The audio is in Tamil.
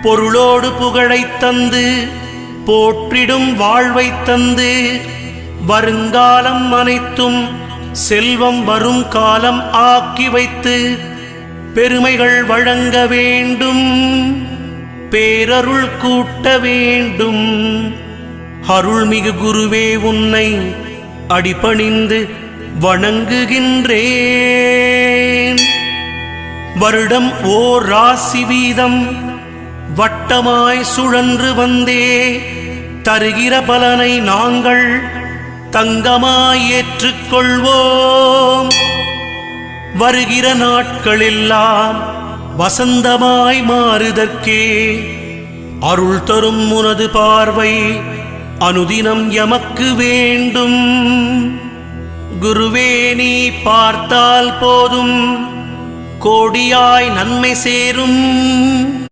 பொருளோடு புகழைத் தந்து போற்றிடும் வாழ்வைத் தந்து வருங்காலம் அனைத்தும் செல்வம் வரும் காலம் ஆக்கி வைத்து பெருமைகள் வழங்க வேண்டும், பேரருள் கூட்ட வேண்டும். அருள்மிகு குருவே, உன்னை அடிபணிந்து வணங்குகின்றேன். வருடம் ஓர் ராசி வீதம் வட்டமாய் சுழன்று வந்தே தருகிற பலனை நாங்கள் தங்கமாய் ஏற்றுக்கொள்வோம். வருகிற நாட்களெல்லாம் வசந்தமாய் மாறுதற்கே அருள் தரும் உனது பார்வை அனுதினம் எமக்கு வேண்டும். குருவே, நீ பார்த்தால் போதும் கோடியாய் நன்மை சேரும்.